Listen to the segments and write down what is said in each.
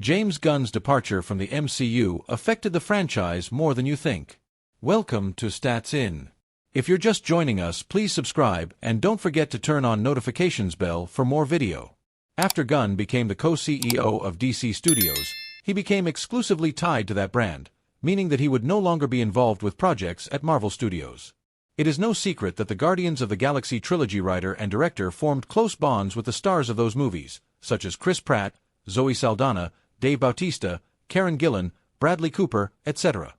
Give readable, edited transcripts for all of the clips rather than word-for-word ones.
James Gunn's departure from the MCU affected the franchise more than you think. Welcome to Stats In. If you're just joining us, please subscribe and don't forget to turn on notifications bell for more video. After Gunn became the co-CEO of DC Studios, he became exclusively tied to that brand, meaning that he would no longer be involved with projects at Marvel Studios. It is no secret that the Guardians of the Galaxy trilogy writer and director formed close bonds with the stars of those movies, such as Chris Pratt, Zoe Saldana, Dave Bautista, Karen Gillan, Bradley Cooper, etc.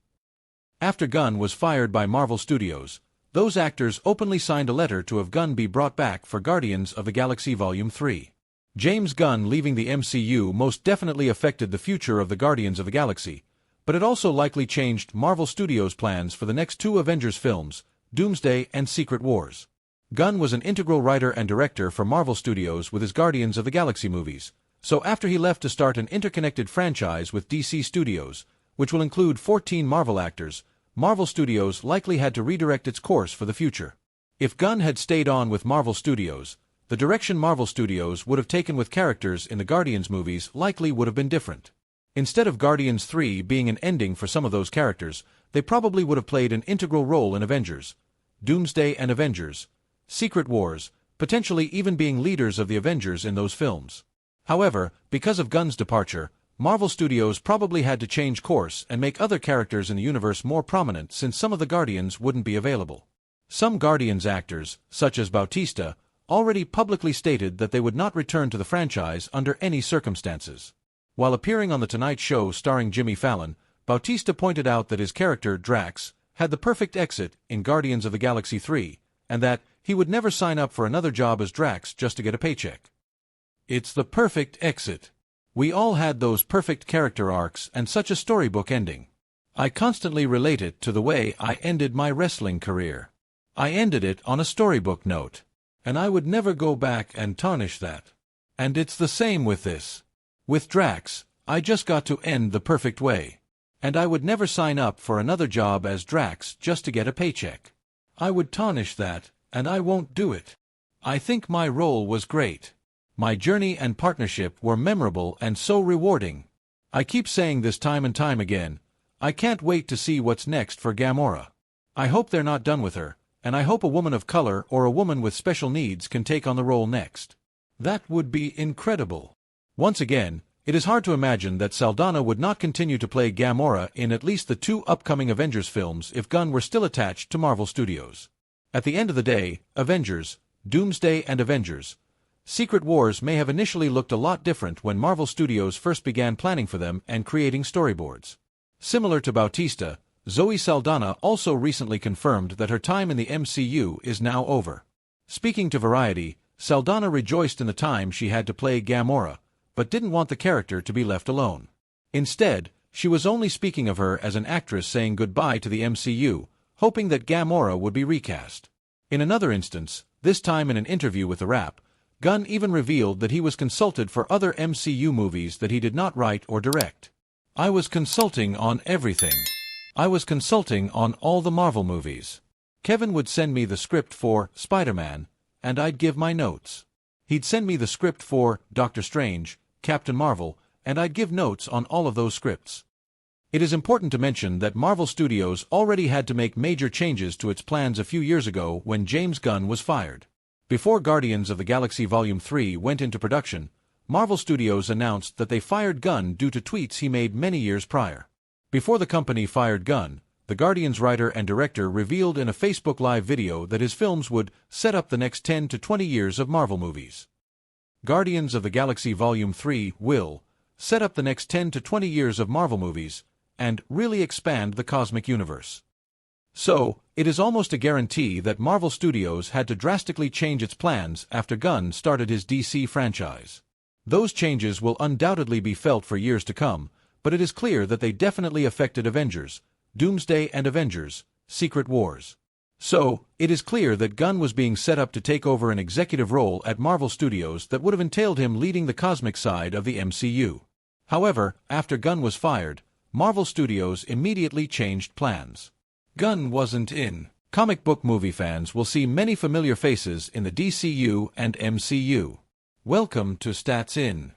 After Gunn was fired by Marvel Studios, those actors openly signed a letter to have Gunn be brought back for Guardians of the Galaxy Volume 3. James Gunn leaving the MCU most definitely affected the future of the Guardians of the Galaxy, but it also likely changed Marvel Studios' plans for the next two Avengers films, Doomsday and Secret Wars. Gunn was an integral writer and director for Marvel Studios with his Guardians of the Galaxy movies, so after he left to start an interconnected franchise with DC Studios, which will include 14 Marvel actors, Marvel Studios likely had to redirect its course for the future. If Gunn had stayed on with Marvel Studios, the direction Marvel Studios would have taken with characters in the Guardians movies likely would have been different. Instead of Guardians 3 being an ending for some of those characters, they probably would have played an integral role in Avengers, Doomsday and Avengers, Secret Wars, potentially even being leaders of the Avengers in those films. However, because of Gunn's departure, Marvel Studios probably had to change course and make other characters in the universe more prominent since some of the Guardians wouldn't be available. Some Guardians actors, such as Bautista, already publicly stated that they would not return to the franchise under any circumstances. While appearing on The Tonight Show starring Jimmy Fallon, Bautista pointed out that his character, Drax, had the perfect exit in Guardians of the Galaxy 3, and that he would never sign up for another job as Drax just to get a paycheck. It's the perfect exit. We all had those perfect character arcs and such a storybook ending. I constantly relate it to the way I ended my wrestling career. I ended it on a storybook note, and I would never go back and tarnish that. And it's the same with this. With Drax, I just got to end the perfect way. And I would never sign up for another job as Drax just to get a paycheck. I would tarnish that, and I won't do it. I think my role was great. My journey and partnership were memorable and so rewarding. I keep saying this time and time again, I can't wait to see what's next for Gamora. I hope they're not done with her, and I hope a woman of color or a woman with special needs can take on the role next. That would be incredible. Once again, it is hard to imagine that Saldana would not continue to play Gamora in at least the two upcoming Avengers films if Gunn were still attached to Marvel Studios. At the end of the day, Avengers, Doomsday and Avengers, Secret Wars may have initially looked a lot different when Marvel Studios first began planning for them and creating storyboards. Similar to Bautista, Zoe Saldana also recently confirmed that her time in the MCU is now over. Speaking to Variety, Saldana rejoiced in the time she had to play Gamora, but didn't want the character to be left alone. Instead, she was only speaking of her as an actress saying goodbye to the MCU, hoping that Gamora would be recast. In another instance, this time in an interview with The Wrap, Gunn even revealed that he was consulted for other MCU movies that he did not write or direct. I was consulting on everything. I was consulting on all the Marvel movies. Kevin would send me the script for Spider-Man, and I'd give my notes. He'd send me the script for Doctor Strange, Captain Marvel, and I'd give notes on all of those scripts. It is important to mention that Marvel Studios already had to make major changes to its plans a few years ago when James Gunn was fired. Before Guardians of the Galaxy Volume 3 went into production, Marvel Studios announced that they fired Gunn due to tweets he made many years prior. Before the company fired Gunn, the Guardians writer and director revealed in a Facebook Live video that his films would set up the next 10 to 20 years of Marvel movies. Guardians of the Galaxy Volume 3 will set up the next 10 to 20 years of Marvel movies and really expand the cosmic universe. So, it is almost a guarantee that Marvel Studios had to drastically change its plans after Gunn started his DC franchise. Those changes will undoubtedly be felt for years to come, but it is clear that they definitely affected Avengers, Doomsday and Avengers, Secret Wars. So, it is clear that Gunn was being set up to take over an executive role at Marvel Studios that would have entailed him leading the cosmic side of the MCU. However, after Gunn was fired, Marvel Studios immediately changed plans. Gunn wasn't in. Comic book movie fans will see many familiar faces in the DCU and MCU. Welcome to Stats In.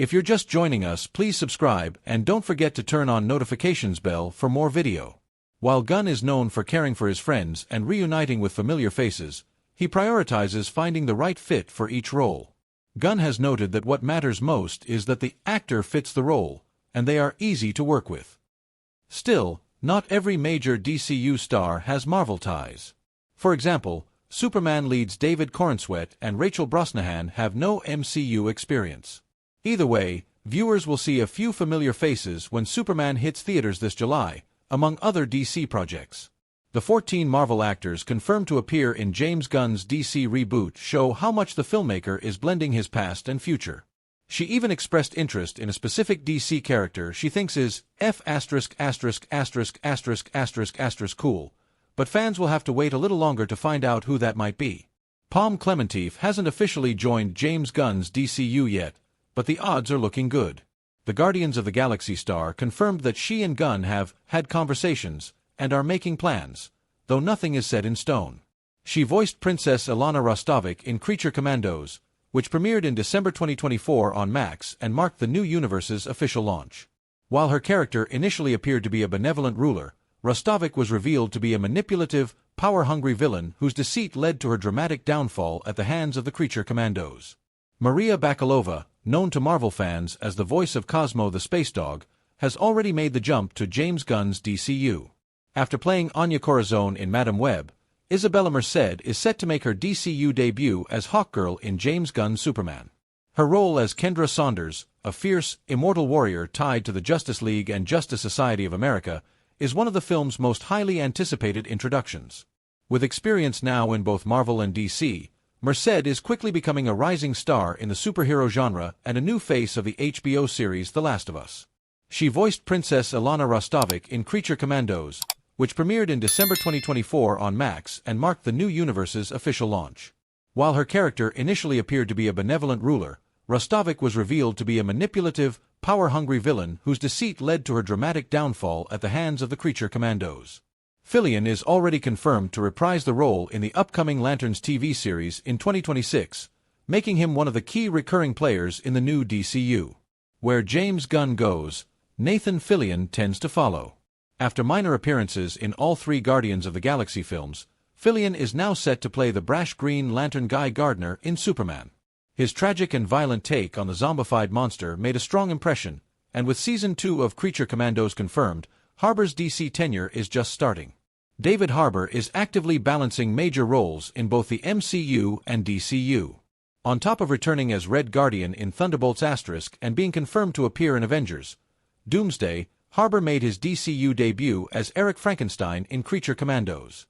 If you're just joining us, please subscribe and don't forget to turn on notifications bell for more video. While Gunn is known for caring for his friends and reuniting with familiar faces, he prioritizes finding the right fit for each role. Gunn has noted that what matters most is that the actor fits the role, and they are easy to work with. Still, not every major DCU star has Marvel ties. For example, Superman leads David Corenswet and Rachel Brosnahan have no MCU experience. Either way, viewers will see a few familiar faces when Superman hits theaters this July, among other DC projects. The 14 Marvel actors confirmed to appear in James Gunn's DC reboot show how much the filmmaker is blending his past and future. She even expressed interest in a specific DC character she thinks is cool, but fans will have to wait a little longer to find out who that might be. Palm Clementif hasn't officially joined James Gunn's DCU yet, but the odds are looking good. The Guardians of the Galaxy star confirmed that she and Gunn have had conversations and are making plans, though nothing is set in stone. She voiced Princess Ilana Rostovic in Creature Commandos, which premiered in December 2024 on Max and marked the new universe's official launch. While her character initially appeared to be a benevolent ruler, Rostovic was revealed to be a manipulative, power-hungry villain whose deceit led to her dramatic downfall at the hands of the Creature Commandos. Maria Bakalova, known to Marvel fans as the voice of Cosmo the Space Dog, has already made the jump to James Gunn's DCU. After playing Anya Corazon in Madame Web, Isabella Merced is set to make her DCU debut as Hawkgirl in James Gunn's Superman. Her role as Kendra Saunders, a fierce, immortal warrior tied to the Justice League and Justice Society of America, is one of the film's most highly anticipated introductions. With experience now in both Marvel and DC, Merced is quickly becoming a rising star in the superhero genre and a new face of the HBO series The Last of Us. She voiced Princess Ilana Rostovic in Creature Commandos, which premiered in December 2024 on Max and marked the new universe's official launch. While her character initially appeared to be a benevolent ruler, Rostovic was revealed to be a manipulative, power-hungry villain whose deceit led to her dramatic downfall at the hands of the Creature Commandos. Fillion is already confirmed to reprise the role in the upcoming Lanterns TV series in 2026, making him one of the key recurring players in the new DCU. Where James Gunn goes, Nathan Fillion tends to follow. After minor appearances in all 3 Guardians of the Galaxy films, Fillion is now set to play the brash Green Lantern Guy Gardner in Superman. His tragic and violent take on the zombified monster made a strong impression, and with Season 2 of Creature Commandos confirmed, Harbour's DC tenure is just starting. David Harbour is actively balancing major roles in both the MCU and DCU. On top of returning as Red Guardian in Thunderbolts * and being confirmed to appear in Avengers Doomsday, Harbour made his DCU debut as Eric Frankenstein in Creature Commandos.